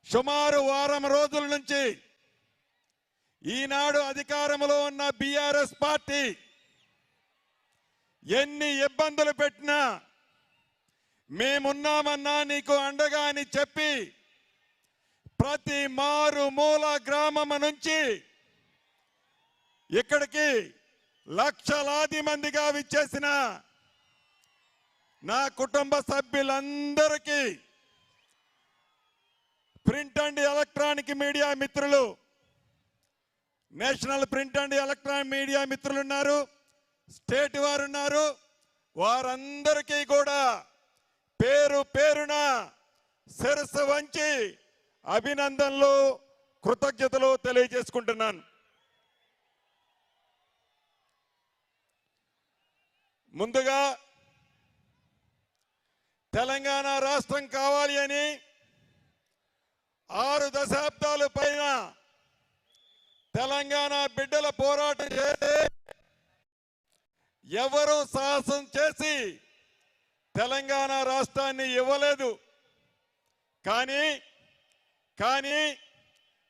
సుమారు వారం రోజుల నుంచి ఈనాడు అధికారంలో ఉన్న బీఆర్ఎస్ పార్టీ ఎన్ని ఇబ్బందులు పెట్టినా మేమున్నామన్నా నీకు అండగా అని చెప్పి ప్రతి మారుమూల గ్రామం నుంచి ఇక్కడికి లక్షలాది మందిగా విచ్చేసిన నా కుటుంబ సభ్యులందరికీ, ప్రింట్ అండ్ ఎలక్ట్రానిక్ మీడియా మిత్రులు, national print and electronic media మిత్రులు ఉన్నారు, స్టేట్ వారు ఉన్నారు, వారందరికీ కూడా పేరు పేరున శిరస్సు వంచి అభినందనలు, కృతజ్ఞతలు తెలియజేసుకుంటున్నాను. ముందుగా తెలంగాణ రాష్ట్రం కావాలి అని 6 దశాబ్దాల పైన తెలంగాణ బిడ్డల పోరాటం చేస్తే ఎవరు సాహసం చేసి తెలంగాణ రాష్ట్రాన్ని ఇవ్వలేదు. కానీ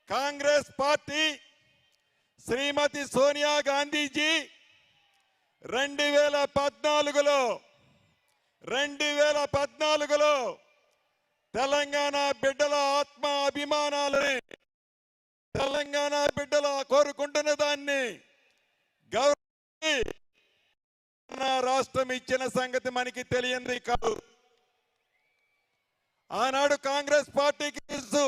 కాంగ్రెస్ పార్టీ శ్రీమతి సోనియా గాంధీజీ 2014లో తెలంగాణ బిడ్డల ఆత్మ అభిమానాలని, తెలంగాణ బిడ్డల కోరుకుంటున్న దాన్ని గౌరవించి రాష్ట్రం ఇచ్చిన సంగతి మనకి తెలియంది కాదు. ఆనాడు కాంగ్రెస్ పార్టీకి తెలుసు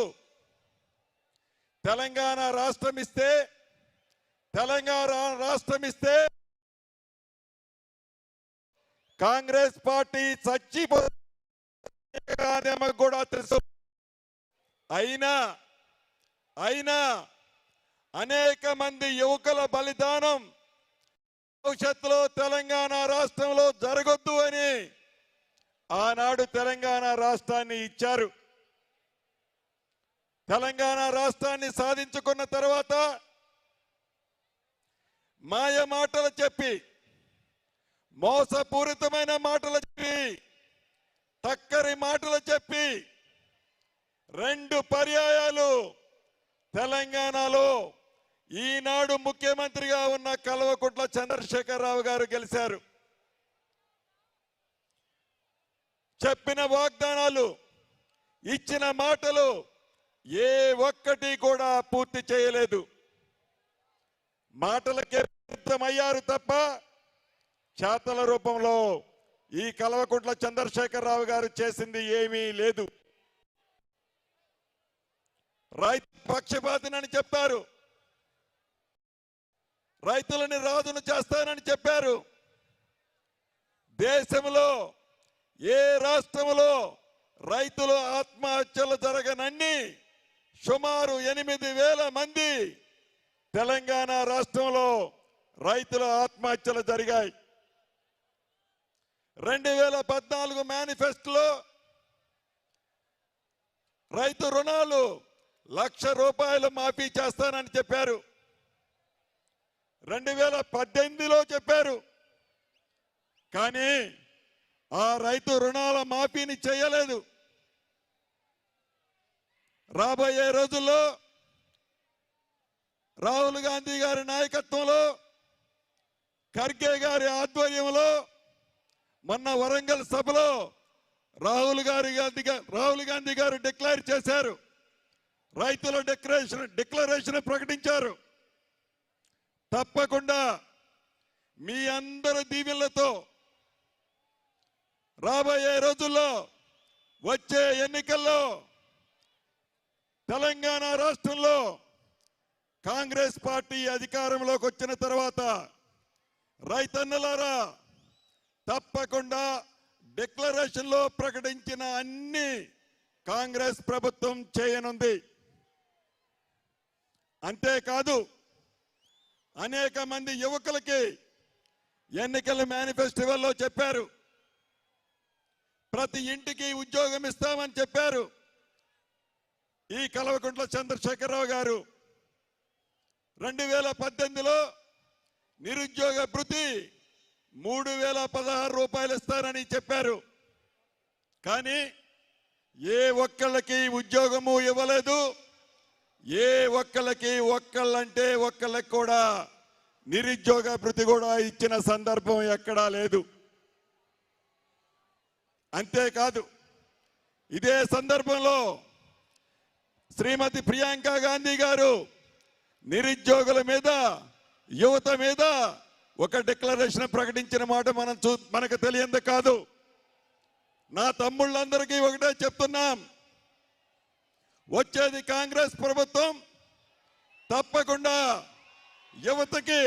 తెలంగాణ రాష్ట్రం ఇస్తే కాంగ్రెస్ పార్టీ చచ్చిపోతే కూడా తెలుసు. అయినా అనేక మంది యువకుల బలిదానం భవిష్యత్తులో తెలంగాణ రాష్ట్రంలో జరగొద్దు అని ఆనాడు తెలంగాణ రాష్ట్రాన్ని ఇచ్చారు. తెలంగాణ రాష్ట్రాన్ని సాధించుకున్న తర్వాత మాయ మాటలు చెప్పి, మోసపూరితమైన మాటలు చెప్పి, టక్కరి మాటలు చెప్పి 2 పర్యాయాలు తెలంగాణలో ఈనాడు ముఖ్యమంత్రిగా ఉన్న కల్వకుంట్ల చంద్రశేఖరరావు గారు గెలిచారు. చెప్పిన వాగ్దానాలు, ఇచ్చిన మాటలు ఏ ఒక్కటి కూడా పూర్తి చేయలేదు. మాటలకే పరిమితమయ్యారు తప్ప చేతల రూపంలో ఈ కల్వకుంట్ల చంద్రశేఖరరావు గారు చేసింది ఏమీ లేదు. రైతు పక్షపాతినని చెప్పారు, రైతులని రాజును చేస్తానని చెప్పారు. దేశంలో ఏ రాష్ట్రంలో రైతులు ఆత్మహత్యలు జరగనన్ని సుమారు 8,000 మంది తెలంగాణ రాష్ట్రంలో రైతుల ఆత్మహత్యలు జరిగాయి. 2014 మేనిఫెస్టోలో రైతు రుణాలు 1,00,000 రూపాయలు మాఫీ చేస్తానని చెప్పారు. 2018లో చెప్పారు. కానీ ఆ రైతు రుణాల మాఫీని చేయలేదు. రాబోయే రోజుల్లో రాహుల్ గాంధీ గారి నాయకత్వంలో, ఖర్గే గారి ఆధ్వర్యంలో మొన్న వరంగల్ సభలో రాహుల్ గాంధీ గారు డిక్లేర్ చేశారు. రైతుల డిక్లరేషన్ ప్రకటించారు. తప్పకుండా మీ అందరి దీవెనలతో రాబోయే రోజుల్లో వచ్చే ఎన్నికల్లో తెలంగాణ రాష్ట్రంలో కాంగ్రెస్ పార్టీ అధికారంలోకి వచ్చిన తర్వాత రైతన్నలారా తప్పకుండా డిక్లరేషన్లో ప్రకటించిన అన్ని కాంగ్రెస్ ప్రభుత్వం చేయనుంది. అంతేకాదు అనేక మంది యువకులకి ఎన్నికల మేనిఫెస్టోలో చెప్పారు, ప్రతి ఇంటికి ఉద్యోగం ఇస్తామని చెప్పారు. ఈ కల్వకుంట్ల చంద్రశేఖరరావు గారు 2018లో నిరుద్యోగ భృతి 3,016 రూపాయలు ఇస్తారని చెప్పారు. కానీ ఏ ఒక్కళ్ళకి ఉద్యోగము ఇవ్వలేదు. ఏ ఒక్కళ్ళకి ఒక్కళ్ళకి కూడా నిరుద్యోగ భృతి కూడా ఇచ్చిన సందర్భం ఎక్కడా లేదు. అంతేకాదు, ఇదే సందర్భంలో శ్రీమతి ప్రియాంక గాంధీ గారు నిరుద్యోగుల మీద, యువత మీద ఒక డిక్లరేషన్ ప్రకటించిన మాట మనకు తెలియంది కాదు. నా తమ్ముళ్ళందరికీ ఒకటే చెప్తున్నాం, వచ్చేది కాంగ్రెస్ ప్రభుత్వం, తప్పకుండా యువతకి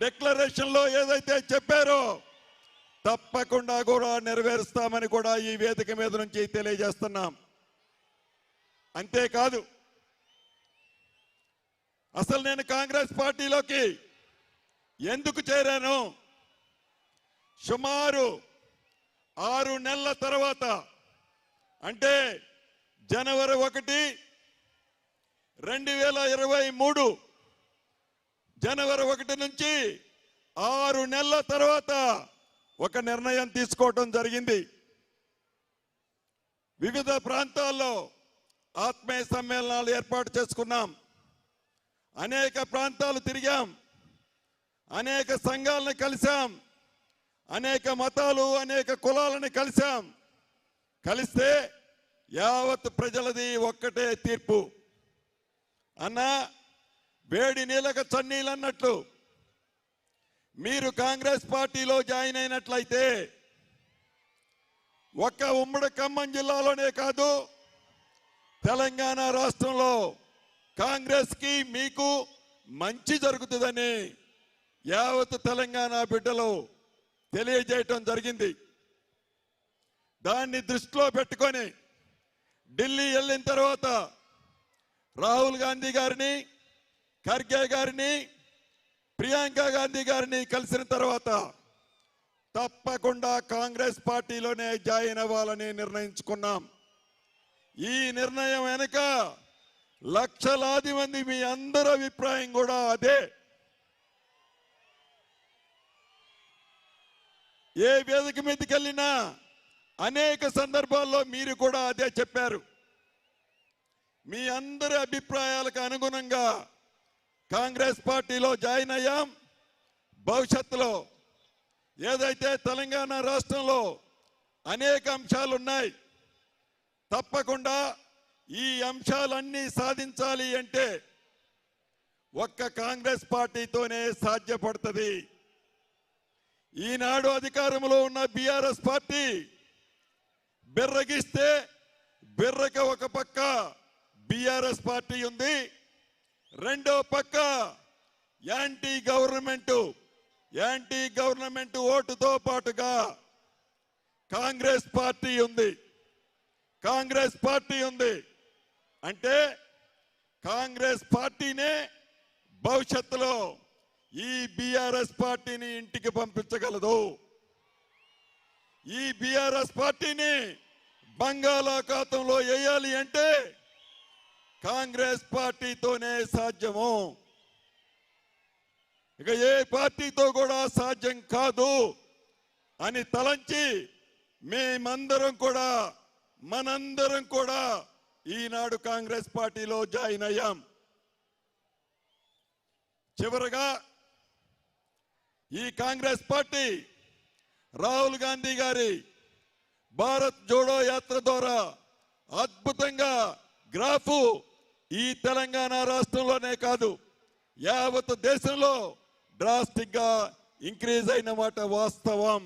డిక్లరేషన్లో ఏదైతే చెప్పారో తప్పకుండా కూడా నెరవేరుస్తామని కూడా ఈ వేదిక మీద నుంచి తెలియజేస్తున్నాం. అంతేకాదు, అసలు నేను కాంగ్రెస్ పార్టీలోకి ఎందుకు చేరాను? సుమారు 6 నెలల తర్వాత, అంటే జనవరి 1, 2023 జనవరి 1 నుంచి 6 నెలల తర్వాత ఒక నిర్ణయం తీసుకోవడం జరిగింది. వివిధ ప్రాంతాల్లో ఆత్మీయ సమ్మేళనాలు ఏర్పాటు చేసుకున్నాం. అనేక ప్రాంతాలు తిరిగాం, అనేక సంఘాలను కలిశాం, అనేక మతాలు, అనేక కులాలను కలిశాం. కలిస్తే యావత్ ప్రజలది ఒక్కటే తీర్పు. అన్నా, వేడి నీళ్ళకు చన్నీళ్ళు అన్నట్లు మీరు కాంగ్రెస్ పార్టీలో జాయిన్ అయినట్లయితే ఒక్క ఉమ్మడి ఖమ్మం జిల్లాలోనే కాదు, తెలంగాణ రాష్ట్రంలో కాంగ్రెస్కి మీకు మంచి జరుగుతుందని యావత్ తెలంగాణ బిడ్డలు తెలియజేయటం జరిగింది. దాన్ని దృష్టిలో పెట్టుకొని ఢిల్లీ వెళ్ళిన తర్వాత రాహుల్ గాంధీ గారిని, ఖర్గే గారిని, ప్రియాంక గాంధీ గారిని కలిసిన తర్వాత తప్పకుండా కాంగ్రెస్ పార్టీలోనే జాయిన్ అవ్వాలని నిర్ణయించుకున్నాం. ఈ నిర్ణయం వెనుక లక్షలాది మంది మీ అందరి అభిప్రాయం కూడా అదే. ఏ వేదిక మీదకి వెళ్ళినా అనేక సందర్భాల్లో మీరు కూడా అదే చెప్పారు. మీ అందరి అభిప్రాయాలకు అనుగుణంగా కాంగ్రెస్ పార్టీలో జాయిన్ అయ్యాం. భవిష్యత్తులో ఏదైతే తెలంగాణ రాష్ట్రంలో అనేక అంశాలు ఉన్నాయి, తప్పకుండా ఈ అంశాలన్నీ సాధించాలి అంటే ఒక్క కాంగ్రెస్ పార్టీతోనే సాధ్యపడుతుంది. ఈనాడు అధికారంలో ఉన్న బీఆర్ఎస్ పార్టీ బిర్రగిస్తే బిర్రక ఒక పక్క బీఆర్ఎస్ పార్టీ ఉంది, రెండో పక్క యాంటీ గవర్నమెంట్ ఓటుతో పాటుగా కాంగ్రెస్ పార్టీ ఉంది. అంటే కాంగ్రెస్ పార్టీనే భవిష్యత్తులో ఈ బీఆర్ఎస్ పార్టీని ఇంటికి పంపించగలదు. ఈ బీఆర్ఎస్ పార్టీని బంగాళాఖాతంలో వేయాలి అంటే కాంగ్రెస్ పార్టీతోనే సాధ్యము. ఇక ఏ పార్టీతో కూడా సాధ్యం కాదు అని తలంచి మనందరం కూడా ఈనాడు కాంగ్రెస్ పార్టీలో జాయిన్ అయ్యాం. చివరగా ఈ కాంగ్రెస్ పార్టీ రాహుల్ గాంధీ గారి భారత్ జోడో యాత్ర ద్వారా అద్భుతంగా గ్రాఫ్ ఈ తెలంగాణ రాష్ట్రంలోనే కాదు, యావత్ దేశంలో డ్రాస్టిక్ గా ఇంక్రీజ్ అయిన మాట వాస్తవం.